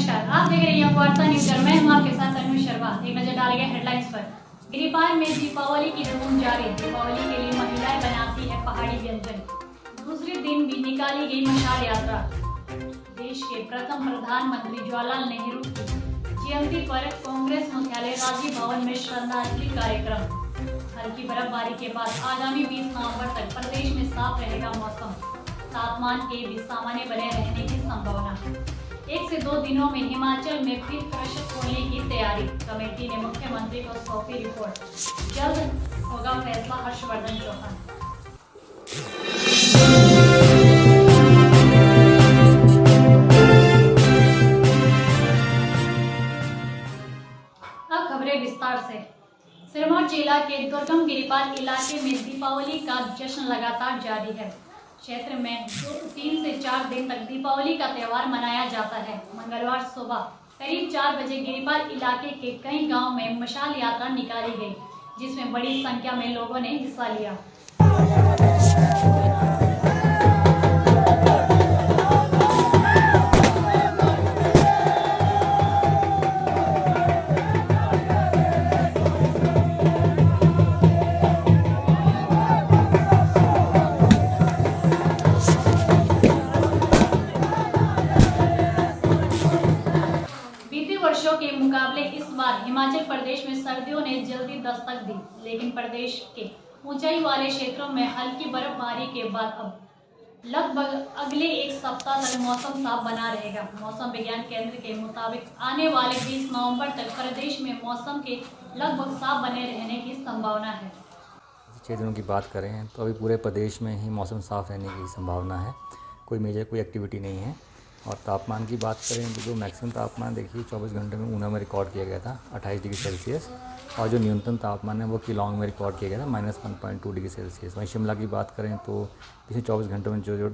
नमस्कार, आप देख रहे हैं वार्ता न्यूज और मैं हूं आपके साथ तन्वी शर्मा। एक नजर डालेंगे हेडलाइंस पर। गिरिपार में दीपावली की धूम जारी। दीपावली के लिए महिलाएं बनाती है पहाड़ी व्यंजन। दूसरे दिन भी निकाली गई मशाल यात्रा। देश के प्रथम प्रधानमंत्री जवाहरलाल नेहरू की जयंती पर कांग्रेस मुख्यालय राजीव भवन में श्रद्धांजलि कार्यक्रम। हल्की बर्फबारी के बाद आगामी 20 नवंबर तक प्रदेश में साफ रहेगा मौसम। तापमान के भी सामान्य बने रहने की संभावना। 1 से 2 दिनों में हिमाचल में फिर क्रशर खोलने की तैयारी। कमेटी ने मुख्यमंत्री को सौंपी रिपोर्ट। जल्द होगा फैसला, हर्षवर्धन चौहान। अब खबरें विस्तार से। सिरमौर जिला के दुर्गम गिरिपार इलाके में दीपावली का जश्न लगातार जारी है। क्षेत्र में 3 से 4 दिन तक दीपावली का त्यौहार मनाया जाता है। मंगलवार सुबह करीब 4 बजे गिरिपार इलाके के कई गांव में मशाल यात्रा निकाली गई, जिसमें बड़ी संख्या में लोगों ने हिस्सा लिया। वर्षों के मुकाबले इस बार हिमाचल प्रदेश में सर्दियों ने जल्दी दस्तक दी, लेकिन प्रदेश के ऊंचाई वाले क्षेत्रों में हल्की बर्फबारी के बाद अब लगभग अगले 1 सप्ताह तक मौसम साफ बना रहेगा। मौसम विज्ञान केंद्र के मुताबिक आने वाले 20 नवंबर तक प्रदेश में मौसम के लगभग साफ बने रहने की संभावना है। 6 दिनों की बात करें तो अभी पूरे प्रदेश में ही मौसम साफ रहने की संभावना है। कोई मेजर कोई एक्टिविटी नहीं है। और तापमान की बात करें तो जो मैक्सिमम तापमान देखिए 24 घंटे में ऊना में रिकॉर्ड किया गया था 28 डिग्री सेल्सियस, और जो न्यूनतम तापमान है वो किलोंग में रिकॉर्ड किया गया था -1.2 डिग्री सेल्सियस। वहीं शिमला की बात करें तो पिछले 24 घंटों में जो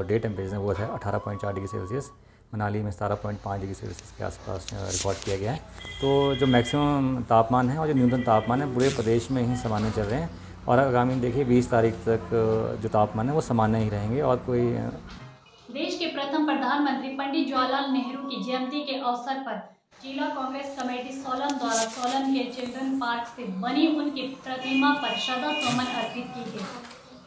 डे टेम्परेचर है वो है 18.4 डिग्री सेल्सियस। मनाली में 17.5 डिग्री सेल्सियस के आसपास रिकॉर्ड किया गया है। तो जो मैक्सिमम तापमान है और जो न्यूनतम तापमान है पूरे प्रदेश में ही सामान्य चल रहे हैं, और आगामी देखिए 20 तारीख तक जो तापमान है वो सामान्य ही रहेंगे। और कोई देश के प्रथम प्रधानमंत्री पंडित जवाहरलाल नेहरू की जयंती के अवसर पर जिला कांग्रेस कमेटी सोलन द्वारा सोलन के चिल्ड्रन पार्क से बनी उनकी प्रतिमा पर श्रद्धा सुमन अर्पित की गई।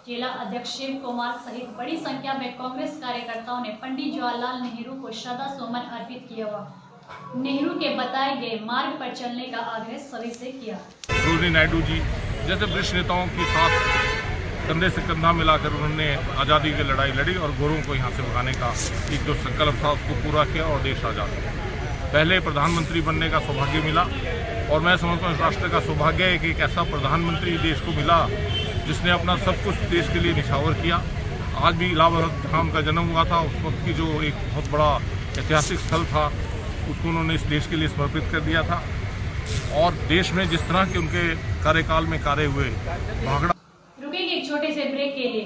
जिला अध्यक्ष शिव कुमार सहित बड़ी संख्या में कांग्रेस कार्यकर्ताओं ने पंडित जवाहरलाल नेहरू को श्रद्धा सुमन अर्पित किया व नेहरू के बताए गए मार्ग पर चलने का आग्रह सभी से किया। सरोजिनी नायडू जी जैसे वरिष्ठ नेताओं के साथ कंधे से कंधा मिलाकर उन्होंने आज़ादी की लड़ाई लड़ी और गोरों को यहाँ से भगाने का एक जो संकल्प था उसको पूरा किया और देश आज़ाद हुआ। पहले प्रधानमंत्री बनने का सौभाग्य मिला, और मैं समझता हूँ इस राष्ट्र का सौभाग्य है कि एक ऐसा प्रधानमंत्री देश को मिला जिसने अपना सब कुछ देश के लिए निछावर किया। आज भी इलाहाबाद जहाँ उनका जन्म हुआ था उस वक्त की जो एक बहुत बड़ा ऐतिहासिक स्थल था उसको उन्होंने इस देश के लिए समर्पित कर दिया था। और देश में जिस तरह के उनके कार्यकाल में कार्य हुए, भागड़ा। रुकेंगे एक छोटे से ब्रेक के लिए।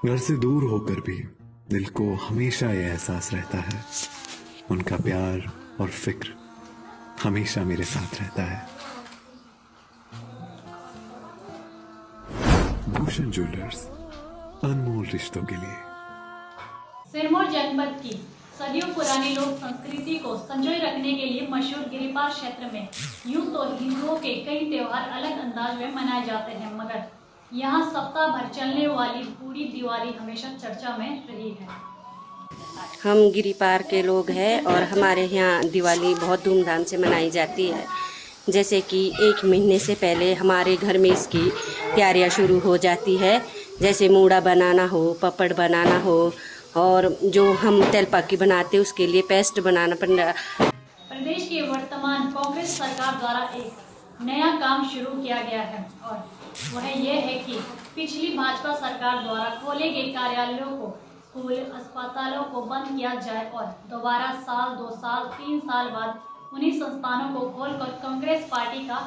घर से दूर होकर भी दिल को हमेशा यह एहसास रहता है, उनका प्यार और फिक्र हमेशा मेरे साथ रहता है। भूषण ज्वेलर्स, अनमोल रिश्तों के लिए। सिरमौर जनपद की सदियों पुरानी लोक संस्कृति को संजोए रखने के लिए मशहूर गिरिपार क्षेत्र में यूं तो हिंदुओं के कई त्योहार अलग अंदाज में मनाए जाते हैं, मगर यहाँ सप्ताह भर चलने वाली बूढ़ी दिवाली हमेशा चर्चा में रही है। हम गिरिपार के लोग हैं और हमारे यहाँ दिवाली बहुत धूमधाम से मनाई जाती है। जैसे कि 1 महीने से पहले हमारे घर में इसकी तैयारियाँ शुरू हो जाती है, जैसे मूड़ा बनाना हो, पपड़ बनाना हो, और जो हम तेलपाकी बनाते हैं उसके लिए पेस्ट बनाना पड़ता। प्रदेश की वर्तमान कांग्रेस सरकार द्वारा एक नया काम शुरू किया गया है, और वह यह है कि पिछली भाजपा सरकार द्वारा खोले गए कार्यालयों को स्कूल अस्पतालों को बंद किया जाए और दोबारा साल 2 साल 3 साल बाद उन्हीं संस्थानों को खोलकर कांग्रेस पार्टी का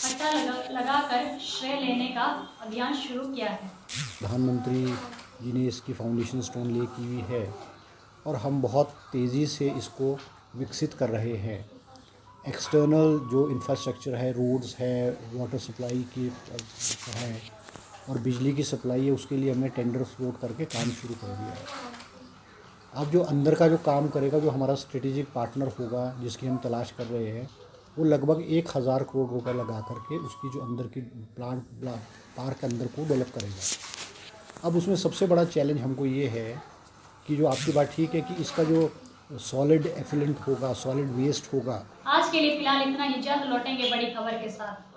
पट्टा लगाकर श्रेय लेने का अभियान शुरू किया है। प्रधानमंत्री जी ने इसकी फाउंडेशन स्टोन ले की हुई है और हम बहुत तेज़ी से इसको विकसित कर रहे हैं। एक्सटर्नल जो इंफ्रास्ट्रक्चर है, रोड्स है, वाटर सप्लाई की है और बिजली की सप्लाई है, उसके लिए हमने टेंडर फ्लोट करके काम शुरू कर दिया है। अब जो अंदर का जो काम करेगा, जो हमारा स्ट्रेटेजिक पार्टनर होगा जिसकी हम तलाश कर रहे हैं, वो लगभग 1000 करोड़ रुपए लगा करके उसकी जो अंदर की पार्क के अंदर को डेवलप करेगा। अब उसमें सबसे बड़ा चैलेंज हमको ये है कि जो आपकी बात ठीक है कि इसका जो सॉलिड एफिलेंट होगा, सॉलिड वेस्ट होगा। आज के लिए फिलहाल इतना ही, जल्द लौटेंगे बड़ी खबर के साथ।